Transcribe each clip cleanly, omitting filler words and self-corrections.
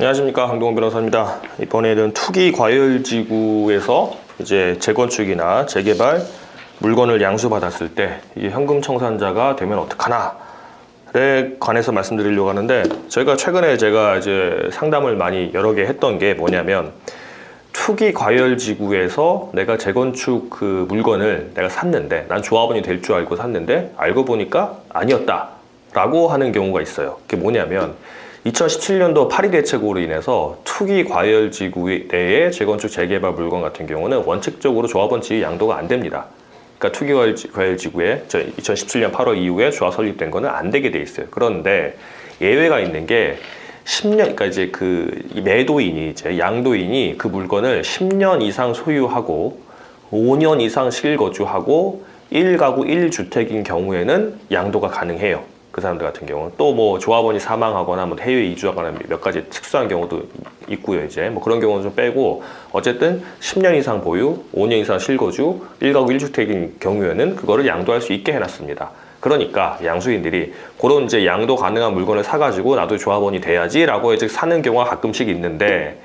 안녕하십니까, 강동원 변호사입니다. 이번에는 투기과열지구에서 이제 재건축이나 재개발 물건을 양수받았을 때 이게 현금청산자가 되면 어떡하나에 관해서 말씀드리려고 하는데, 저희가 최근에 제가 이제 상담을 많이 여러 개 했던 게 뭐냐면, 투기과열지구에서 내가 재건축 그 물건을 내가 샀는데, 난 조합원이 될 줄 알고 샀는데 알고 보니까 아니었다 라고 하는 경우가 있어요. 그게 뭐냐면, 2017년도 파리 대책으로 인해서 투기과열지구 내에 재건축 재개발 물건 같은 경우는 원칙적으로 조합원 지위 양도가 안 됩니다. 그러니까 투기과열지구에 2017년 8월 이후에 조합 설립된 거는 안 되게 돼 있어요. 그런데 예외가 있는 게 10년, 그러니까 이제 그 매도인이 이제 양도인이 그 물건을 10년 이상 소유하고 5년 이상 실거주하고 1가구 1주택인 경우에는 양도가 가능해요. 그 사람들 같은 경우는 또 뭐 조합원이 사망하거나 뭐 해외 이주하거나 몇 가지 특수한 경우도 있고요. 이제 뭐 그런 경우는 좀 빼고, 어쨌든 10년 이상 보유, 5년 이상 실거주, 1가구 1주택인 경우에는 그거를 양도할 수 있게 해놨습니다. 그러니까 양수인들이 그런 이제 양도 가능한 물건을 사가지고 나도 조합원이 돼야지라고 이제 사는 경우가 가끔씩 있는데,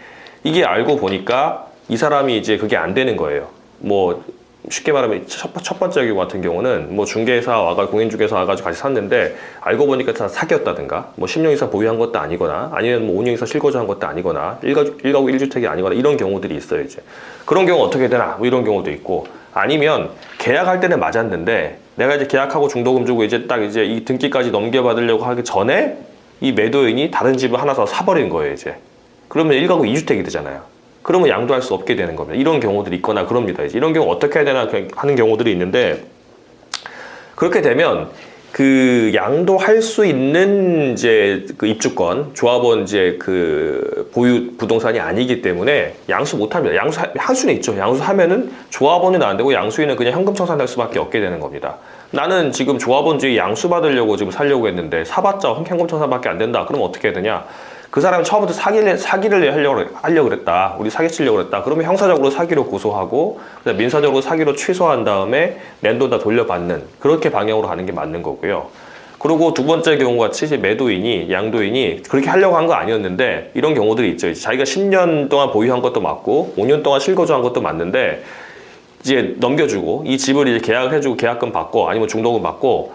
이게 알고 보니까 이 사람이 이제 그게 안 되는 거예요. 뭐 쉽게 말하면 첫 번째 경우 같은 경우는 뭐 중개사 와가지고 공인중개사 와가지고 같이 샀는데 알고 보니까 다 사기였다든가, 뭐 10년 이상 보유한 것도 아니거나, 아니면 뭐 5년 이상 실거주한 것도 아니거나, 1가구 1주택이 아니거나, 이런 경우들이 있어요. 이제 그런 경우 어떻게 되나, 뭐 이런 경우도 있고, 아니면 계약할 때는 맞았는데 내가 이제 계약하고 중도금 주고 이제 딱 이제 이 등기까지 넘겨받으려고 하기 전에 이 매도인이 다른 집을 하나 더 사버린 거예요. 이제 그러면 1가구 2주택이 되잖아요. 그러면 양도할 수 없게 되는 겁니다. 이런 경우들이 있거나 그럽니다. 이제 이런 경우 어떻게 해야 되나 하는 경우들이 있는데, 그렇게 되면 그 양도할 수 있는 이제 그 입주권, 조합원 이제 그 보유 부동산이 아니기 때문에 양수 못 합니다. 양수할 수는 있죠. 양수하면은 조합원은 안 되고 양수인은 그냥 현금 청산할 수밖에 없게 되는 겁니다. 나는 지금 조합원주의 양수 받으려고 지금 살려고 했는데 사봤자 현금 청산밖에 안 된다. 그럼 어떻게 해야 되냐? 그 사람이 처음부터 사기를 하려고 그랬다. 우리 사기치려고 그랬다. 그러면 형사적으로 사기로 고소하고, 그다음에 민사적으로 사기로 취소한 다음에 낸 돈 다 돌려받는, 그렇게 방향으로 가는 게 맞는 거고요. 그리고 두 번째 경우 같이 매도인이, 양도인이 그렇게 하려고 한 거 아니었는데, 이런 경우들이 있죠. 자기가 10년 동안 보유한 것도 맞고 5년 동안 실거주한 것도 맞는데, 이제 넘겨주고 이 집을 이제 계약을 해주고 계약금 받고 아니면 중도금 받고,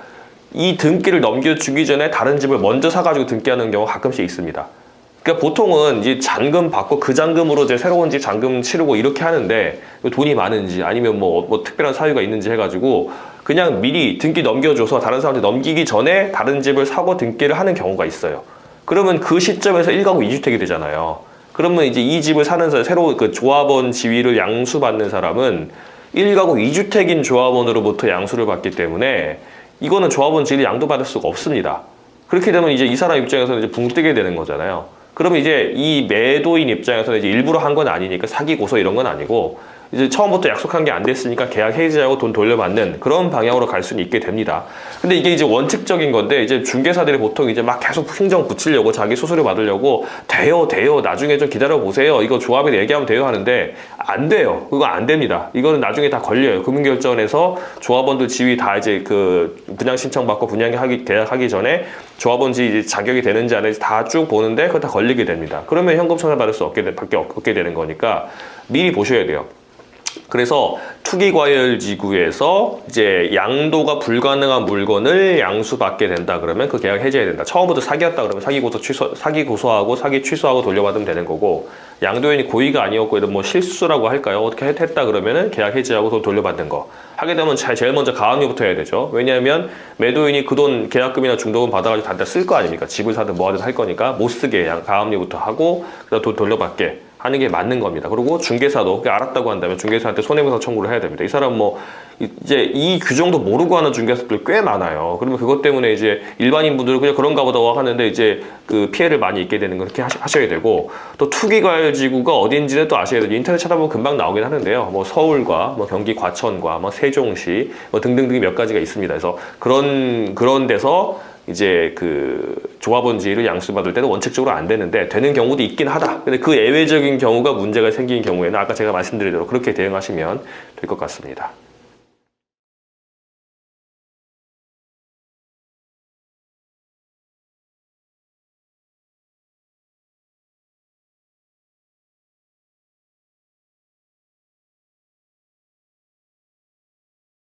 이 등기를 넘겨주기 전에 다른 집을 먼저 사가지고 등기하는 경우가 가끔씩 있습니다. 그러니까 보통은 이제 잔금 받고 그 잔금으로 이제 새로운 집 잔금 치르고 이렇게 하는데, 돈이 많은지 아니면 뭐 특별한 사유가 있는지 해가지고 그냥 미리 등기 넘겨줘서 다른 사람한테 넘기기 전에 다른 집을 사고 등기를 하는 경우가 있어요. 그러면 그 시점에서 1가구 2주택이 되잖아요. 그러면 이제 이 집을 사는 사람, 새로 그 조합원 지위를 양수받는 사람은 1가구 2주택인 조합원으로부터 양수를 받기 때문에 이거는 조합원 지위를 양도받을 수가 없습니다. 그렇게 되면 이제 이 사람 입장에서는 이제 붕 뜨게 되는 거잖아요. 그러면 이제 이 매도인 입장에서는 이제 일부러 한 건 아니니까 사기 고소 이런 건 아니고, 이제 처음부터 약속한 게 안 됐으니까 계약 해지하고 돈 돌려받는 그런 방향으로 갈 수는 있게 됩니다. 근데 이게 이제 원칙적인 건데, 이제 중개사들이 보통 이제 막 계속 흥정 붙이려고, 자기 수수료 받으려고 돼요 나중에 좀 기다려 보세요, 이거 조합에 얘기하면 돼요 하는데 안 돼요. 그거 안 됩니다. 이거는 나중에 다 걸려요. 금융결정원에서 조합원들 지위 다 이제 그 분양 신청 받고 계약하기 전에 조합원 지위 자격이 되는지 안 되는지 다 쭉 보는데 그거 다 걸리게 됩니다. 그러면 현금 청산 받을 수 없게 되는 거니까 미리 보셔야 돼요. 그래서 투기과열지구에서 이제 양도가 불가능한 물건을 양수받게 된다 그러면 그 계약 해지해야 된다. 처음부터 사기였다 그러면 사기 고소하고 사기 취소하고 돌려받으면 되는 거고, 양도인이 고의가 아니었고 이런 뭐 실수라고 할까요? 어떻게 했다 그러면은 계약 해지하고 돈 돌려받는 거 하게 되면 제일 먼저 가압류부터 해야 되죠. 왜냐하면 매도인이 그 돈 계약금이나 중도금 받아가지고 다 쓸 거 아닙니까? 집을 사든 뭐 하든 할 거니까 못 쓰게 가압류부터 하고 그다음 돈 돌려받게 하는 게 맞는 겁니다. 그리고 중개사도 알았다고 한다면 중개사한테 손해배상 청구를 해야 됩니다. 이 사람 뭐 이제 이 규정도 모르고 하는 중개사들 꽤 많아요. 그러면 그것 때문에 이제 일반인 분들은 그냥 그런가 보다 하는데 이제 그 피해를 많이 입게 되는 건 그렇게 하셔야 되고, 또 투기과열지구가 어딘지는 또 아셔야 돼요. 인터넷 찾아보면 금방 나오긴 하는데요. 뭐 서울과 뭐 경기 과천과 뭐 세종시 뭐 등등등 몇 가지가 있습니다. 그래서 그런 데서 이제 그 조합원 지위를 양수받을 때는 원칙적으로 안 되는데 되는 경우도 있긴 하다. 근데 그 예외적인 경우가 문제가 생긴 경우에는 아까 제가 말씀드린 대로 그렇게 대응하시면 될 것 같습니다.